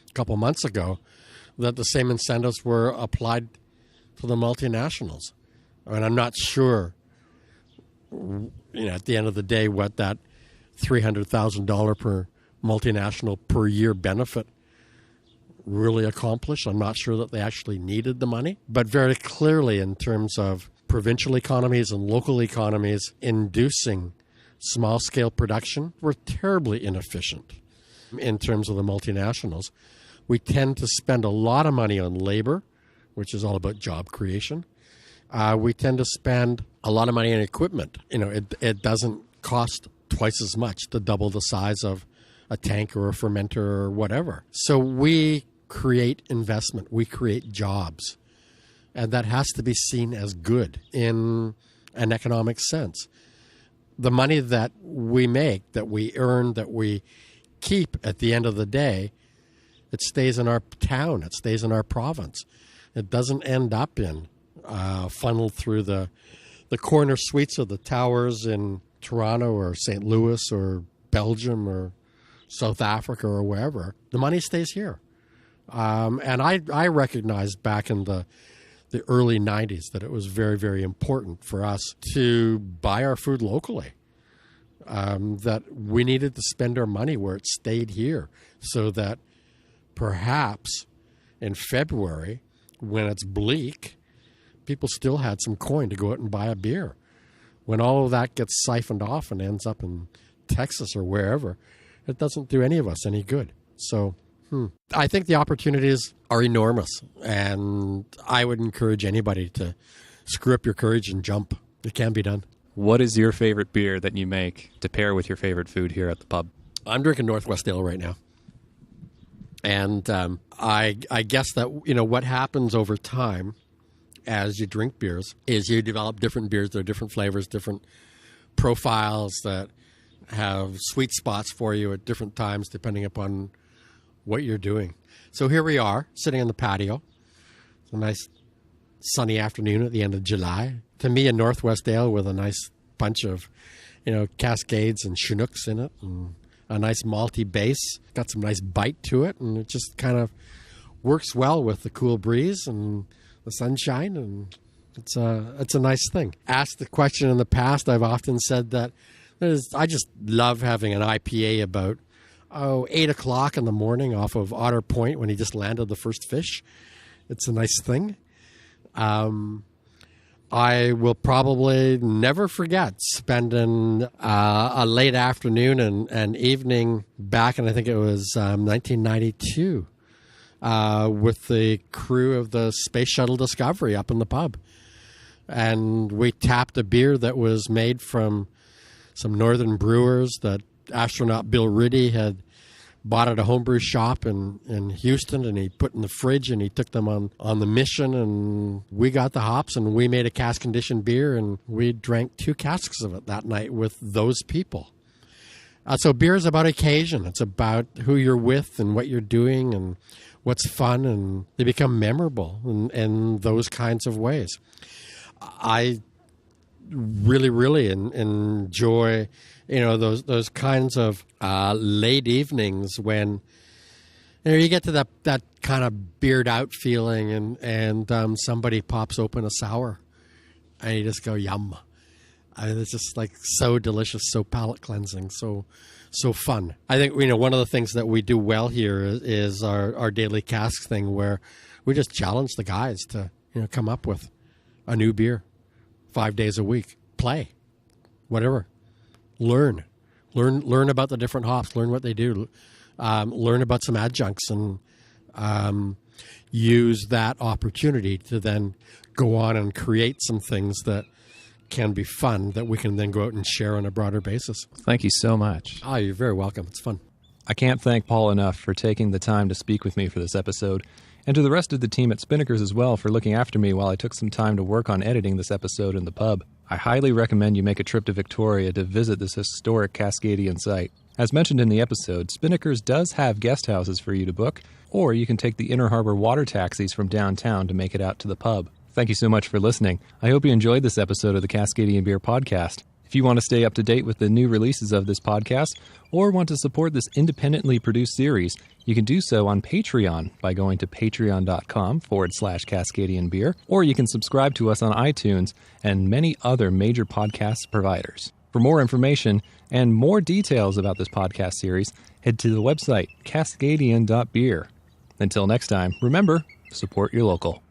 a couple months ago, that the same incentives were applied to the multinationals. I mean, I'm not sure, at the end of the day, what that $300,000 per multinational per year benefit really accomplished. I'm not sure that they actually needed the money. But very clearly, in terms of provincial economies and local economies inducing small-scale production, we're terribly inefficient in terms of the multinationals. We tend to spend a lot of money on labor, which is all about job creation. we tend to spend a lot of money on equipment. It doesn't cost twice as much to double the size of a tank or a fermenter or whatever. So we create investment. We create jobs. And that has to be seen as good in an economic sense. The money that we make, that we earn, that we keep at the end of the day, it stays in our town. It stays in our province. It doesn't end up in funneled through the corner suites of the towers in Toronto or St. Louis or Belgium or South Africa or wherever. The money stays here. And I recognized back in the early 90s that it was very, very important for us to buy our food locally, that we needed to spend our money where it stayed here, so that perhaps in February, when it's bleak, people still had some coin to go out and buy a beer. When all of that gets siphoned off and ends up in Texas or wherever, it doesn't do any of us any good. So I think the opportunities are enormous, and I would encourage anybody to screw up your courage and jump. It can be done. What is your favorite beer that you make to pair with your favorite food here at the pub? I'm drinking Northwest Ale right now. And I guess that, what happens over time as you drink beers is you develop different beers. There are different flavors, different profiles that have sweet spots for you at different times depending upon what you're doing. So here we are, sitting on the patio. It's a nice sunny afternoon at the end of July. To me, a Northwest Ale with a nice bunch of, Cascades and Chinooks in it, and a nice malty base. Got some nice bite to it, and it just kind of works well with the cool breeze and the sunshine, and it's a nice thing. Asked the question in the past, I've often said that I just love having an IPA about 8 o'clock in the morning off of Otter Point when he just landed the first fish. It's a nice thing. I will probably never forget spending a late afternoon and evening back, and I think it was 1992, with the crew of the Space Shuttle Discovery up in the pub. And we tapped a beer that was made from some northern brewers that astronaut Bill Riddy had bought at a homebrew shop in Houston, and he put in the fridge, and he took them on the mission, and we got the hops, and we made a cask-conditioned beer, and we drank 2 casks of it that night with those people. So beer is about occasion. It's about who you're with and what you're doing and what's fun, and they become memorable in those kinds of ways. I really, really enjoy those kinds of late evenings when you get to that kind of beard out feeling, and somebody pops open a sour, and you just go yum. It's just like so delicious, so palate cleansing, so fun. I think one of the things that we do well here is our daily cask thing, where we just challenge the guys to come up with a new beer 5 days a week, play, whatever. Learn about the different hops, learn what they do, learn about some adjuncts, and use that opportunity to then go on and create some things that can be fun that we can then go out and share on a broader basis. Thank you so much. Oh, you're very welcome. It's fun. I can't thank Paul enough for taking the time to speak with me for this episode, and to the rest of the team at Spinnakers as well for looking after me while I took some time to work on editing this episode in the pub. I highly recommend you make a trip to Victoria to visit this historic Cascadian site. As mentioned in the episode, Spinnakers does have guest houses for you to book, or you can take the Inner Harbor water taxis from downtown to make it out to the pub. Thank you so much for listening. I hope you enjoyed this episode of the Cascadian Beer Podcast. If you want to stay up to date with the new releases of this podcast, or want to support this independently produced series, you can do so on Patreon by going to patreon.com/Cascadian Beer, or you can subscribe to us on iTunes and many other major podcast providers. For more information and more details about this podcast series, head to the website cascadian.beer. Until next time, remember, support your local.